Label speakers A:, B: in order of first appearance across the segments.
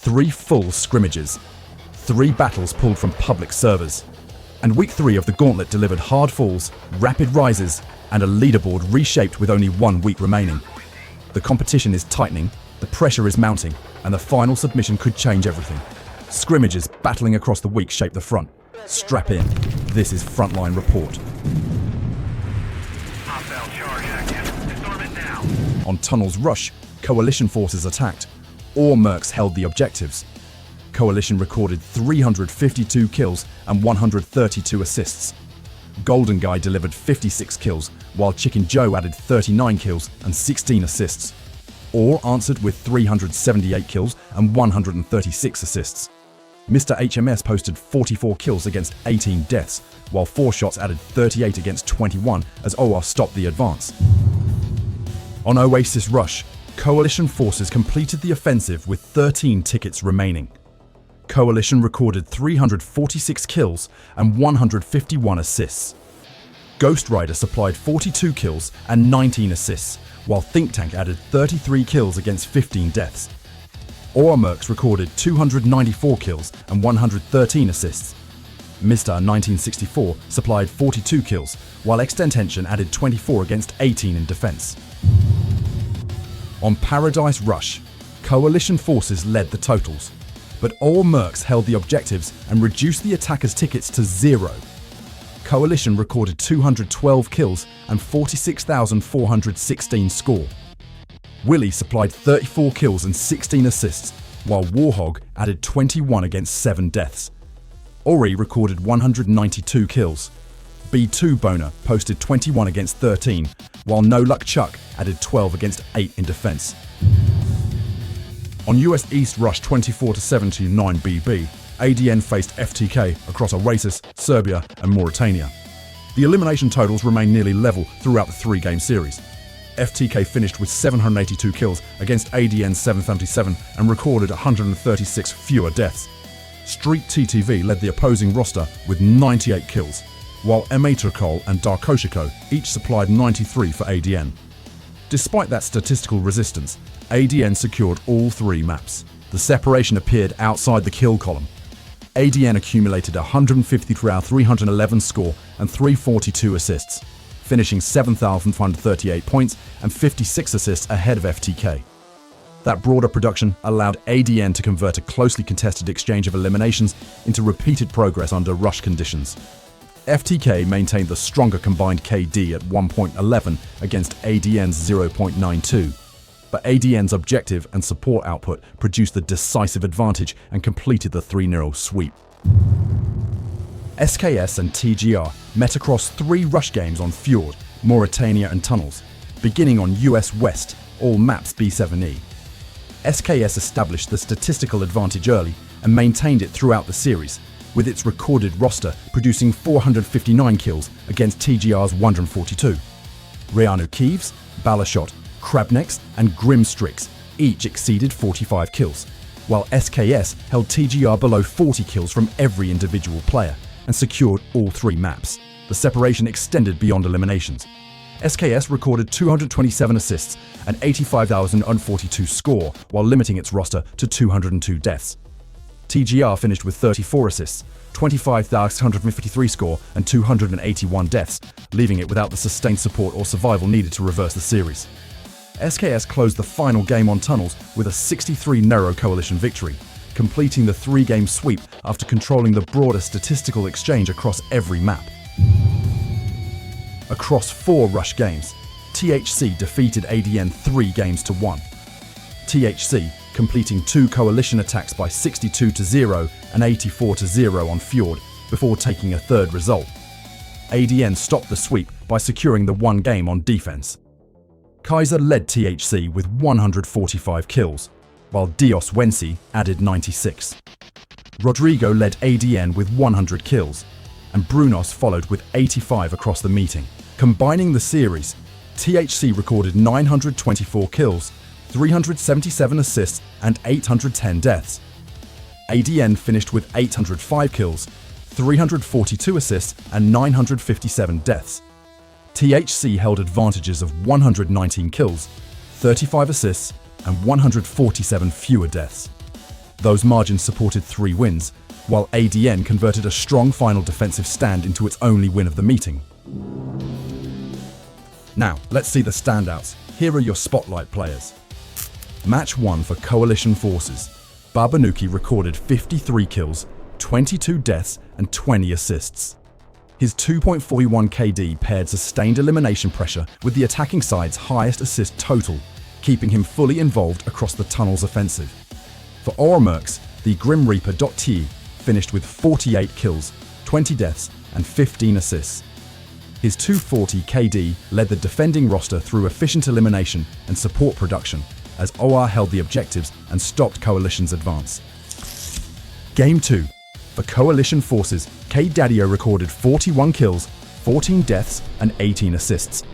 A: 3 full scrimmages, 3 battles pulled from public servers, and Week 3 of the Gauntlet delivered hard falls, rapid rises, and a leaderboard reshaped with only 1 week remaining. The competition is tightening, the pressure is mounting, and the final submission could change everything. Scrimmages battling across the week shape the front. Strap in. This is Frontline Report. On Tunnel's Rush, Coalition forces attacked. All mercs held the objectives. Coalition recorded 352 kills and 132 assists. Golden Guy delivered 56 kills, while Chicken Joe added 39 kills and 16 assists. All answered with 378 kills and 136 assists. Mr. HMS posted 44 kills against 18 deaths, while 4 shots added 38 against 21 as OR stopped the advance. On Oasis Rush, Coalition forces completed the offensive with 13 tickets remaining. Coalition recorded 346 kills and 151 assists. Ghost Rider supplied 42 kills and 19 assists, while Think Tank added 33 kills against 15 deaths. OR Mercs recorded 294 kills and 113 assists. Mr. 1964 supplied 42 kills, while Extentension added 24 against 18 in defense. On Paradise Rush, Coalition forces led the totals, but all mercs held the objectives and reduced the attackers' tickets to 0. Coalition recorded 212 kills and 46,416 score. Willie supplied 34 kills and 16 assists, while Warhog added 21 against 7 deaths. Ori recorded 192 kills. B2 Boner posted 21 against 13, while No Luck Chuck added 12 against 8 in defense. On US East Rush 24-79 BB, ADN faced FTK across Oasis, Serbia and Mauritania. The elimination totals remained nearly level throughout the 3-game series. FTK finished with 782 kills against ADN's 777 and recorded 136 fewer deaths. Street TTV led the opposing roster with 98 kills, while Ematricol and Darkoshiko each supplied 93 for ADN. Despite that statistical resistance, ADN secured all 3 maps. The separation appeared outside the kill column. ADN accumulated 153,311 score and 342 assists, finishing 7,538 points and 56 assists ahead of FTK. That broader production allowed ADN to convert a closely contested exchange of eliminations into repeated progress under rush conditions. FTK maintained the stronger combined KD at 1.11 against ADN's 0.92. But ADN's objective and support output produced the decisive advantage and completed the 3-0 sweep. SKS and TGR met across 3 rush games on Fjord, Mauritania and Tunnels, beginning on US West, all maps B7E. SKS established the statistical advantage early and maintained it throughout the series, with its recorded roster producing 459 kills against TGR's 142. Rianu Kieves, Balashot, Crabnecks and Grimstrix each exceeded 45 kills, while SKS held TGR below 40 kills from every individual player and secured all 3 maps. The separation extended beyond eliminations. SKS recorded 227 assists and 85,042 score while limiting its roster to 202 deaths. TGR finished with 34 assists, 25,653 score and 281 deaths, leaving it without the sustained support or survival needed to reverse the series. SKS closed the final game on Tunnels with a 63-0 Coalition victory, completing the 3-game sweep after controlling the broader statistical exchange across every map. Across 4 rush games, THC defeated ADN 3-1. THC completing 2 Coalition attacks by 62-0 and 84-0 on Fjord before taking a 3rd result. ADN stopped the sweep by securing the 1 game on defense. Kaiser led THC with 145 kills, while Dios Wensi added 96. Rodrigo led ADN with 100 kills, and Brunos followed with 85 across the meeting. Combining the series, THC recorded 924 kills, 377 assists and 810 deaths. ADN finished with 805 kills, 342 assists and 957 deaths. THC held advantages of 119 kills, 35 assists and 147 fewer deaths. Those margins supported 3 wins, while ADN converted a strong final defensive stand into its only win of the meeting. Now, let's see the standouts. Here are your spotlight players. Match 1 for Coalition Forces. Babanuki recorded 53 kills, 22 deaths and 20 assists. His 2.41 KD paired sustained elimination pressure with the attacking side's highest assist total, keeping him fully involved across the tunnel's offensive. For Oromerks, the Grim Reaper.T finished with 48 kills, 20 deaths and 15 assists. His 240 KD led the defending roster through efficient elimination and support production as OR held the objectives and stopped Coalition's advance. Game 2. For Coalition Forces, K-Daddio recorded 41 kills, 14 deaths and 18 assists.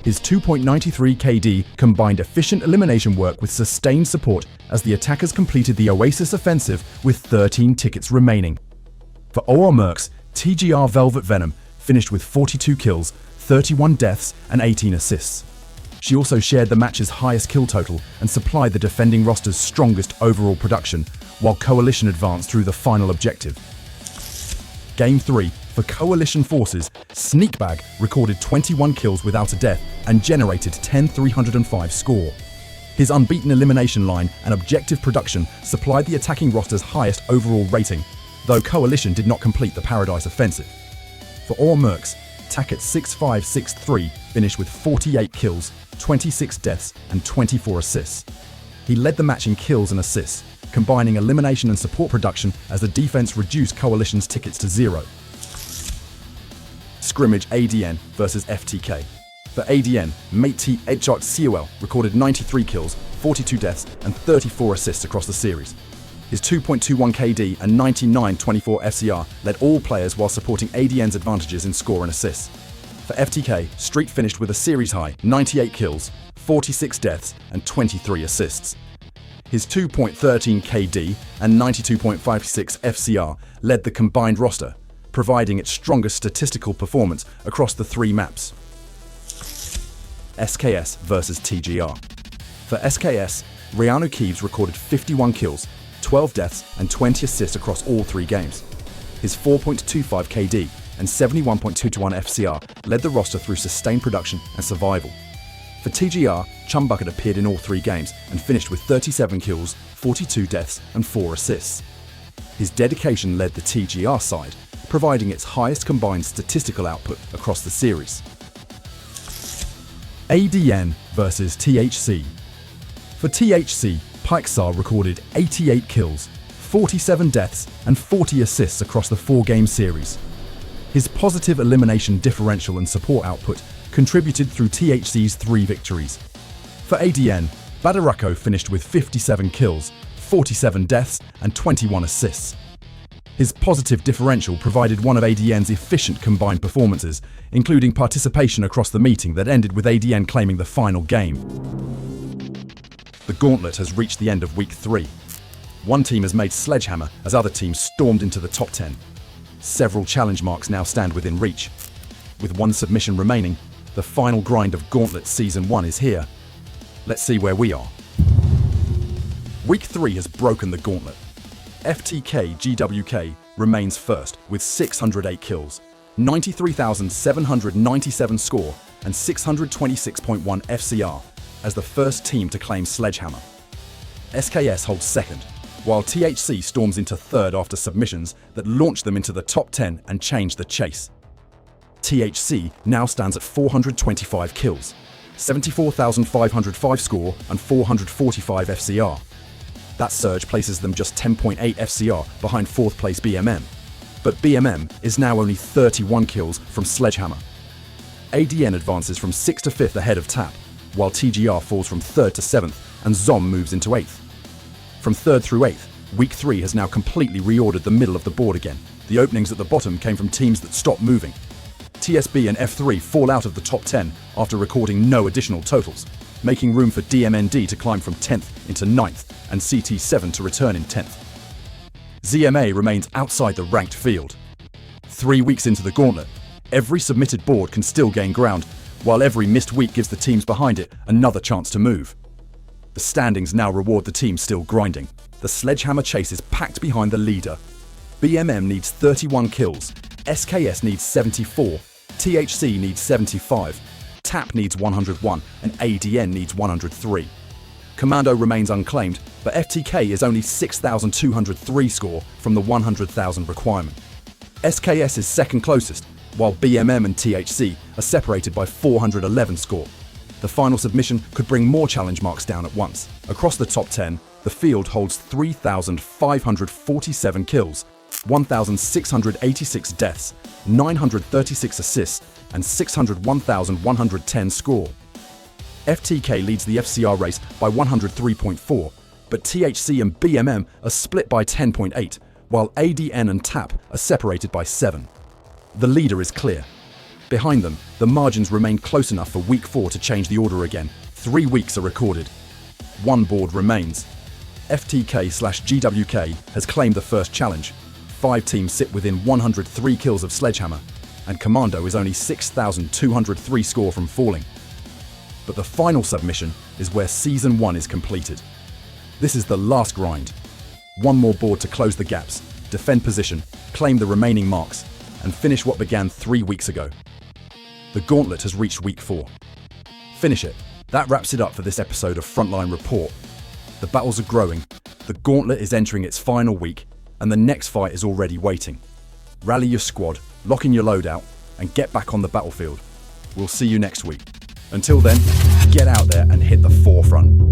A: His 2.93 KD combined efficient elimination work with sustained support as the attackers completed the Oasis offensive with 13 tickets remaining. For Oromerks, TGR Velvet Venom finished with 42 kills, 31 deaths and 18 assists. She also shared the match's highest kill total and supplied the defending roster's strongest overall production, while Coalition advanced through the final objective. Game 3. For Coalition Forces, Sneakbag recorded 21 kills without a death and generated 10,305 score. His unbeaten elimination line and objective production supplied the attacking roster's highest overall rating, though Coalition did not complete the Paradise offensive. For Oromerks, Tacket6563 finished with 48 kills, 26 deaths and 24 assists. He led the match in kills and assists, combining elimination and support production as the defense reduced Coalition's tickets to 0. Scrimmage ADN versus FTK. For ADN, Mate T HRCOL recorded 93 kills, 42 deaths and 34 assists across the series. His 2.21 KD and 99.24 FCR led all players while supporting ADN's advantages in score and assists. For FTK, Street finished with a series high 98 kills, 46 deaths and 23 assists. His 2.13 KD and 92.56 FCR led the combined roster, providing its strongest statistical performance across the 3 maps. SKS versus TGR. For SKS, Riano Keeves recorded 51 kills, 12 deaths and 20 assists across all 3 games. His 4.25 KD and 71.221 FCR led the roster through sustained production and survival. For TGR, Chumbucket appeared in all 3 games and finished with 37 kills, 42 deaths and 4 assists. His dedication led the TGR side, providing its highest combined statistical output across the series. ADN versus THC. For THC, Pikesar recorded 88 kills, 47 deaths and 40 assists across the 4-game series. His positive elimination differential and support output contributed through THC's 3 victories. For ADN, Badarako finished with 57 kills, 47 deaths and 21 assists. His positive differential provided one of ADN's efficient combined performances, including participation across the meeting that ended with ADN claiming the final game. The Gauntlet has reached the end of Week 3. One team has made sledgehammer as other teams stormed into the top 10. Several challenge marks now stand within reach. With 1 submission remaining, the final grind of Gauntlet Season 1 is here. Let's see where we are. Week 3 has broken the gauntlet. FTK GWK remains first with 608 kills, 93,797 score and 626.1 FCR as the first team to claim Sledgehammer. SKS holds second, while THC storms into third after submissions that launched them into the top 10 and changed the chase. THC now stands at 425 kills, 74,505 score and 445 FCR. That surge places them just 10.8 FCR behind 4th place BMM. But BMM is now only 31 kills from Sledgehammer. ADN advances from 6th to 5th ahead of TAP, while TGR falls from 3rd to 7th and ZOM moves into 8th. From 3rd through 8th, Week 3 has now completely reordered the middle of the board again. The openings at the bottom came from teams that stopped moving. TSB and F3 fall out of the top 10 after recording no additional totals, making room for DMND to climb from 10th into 9th and CT7 to return in 10th. ZMA remains outside the ranked field. 3 weeks into the gauntlet, every submitted board can still gain ground, while every missed week gives the teams behind it another chance to move. The standings now reward the teams still grinding. The sledgehammer chase is packed behind the leader. BMM needs 31 kills, SKS needs 74, THC needs 75, TAP needs 101, and ADN needs 103. Commando remains unclaimed, but FTK is only 6,203 score from the 100,000 requirement. SKS is second closest, while BMM and THC are separated by 411 score. The final submission could bring more challenge marks down at once. Across the top 10, the field holds 3,547 kills, 1,686 deaths, 936 assists, and 601,110 score. FTK leads the FCR race by 103.4, but THC and BMM are split by 10.8, while ADN and TAP are separated by 7. The leader is clear. Behind them, the margins remain close enough for Week 4 to change the order again. 3 weeks are recorded. One board remains. FTK/GWK has claimed the first challenge. 5 teams sit within 103 kills of Sledgehammer, and Commando is only 6,203 score from falling. But the final submission is where Season 1 is completed. This is the last grind. One more board to close the gaps, defend position, claim the remaining marks, and finish what began 3 weeks ago. The Gauntlet has reached Week 4. Finish it. That wraps it up for this episode of Frontline Report. The battles are growing, the Gauntlet is entering its final week, and the next fight is already waiting. Rally your squad, lock in your loadout, and get back on the battlefield. We'll see you next week. Until then, get out there and hit the forefront.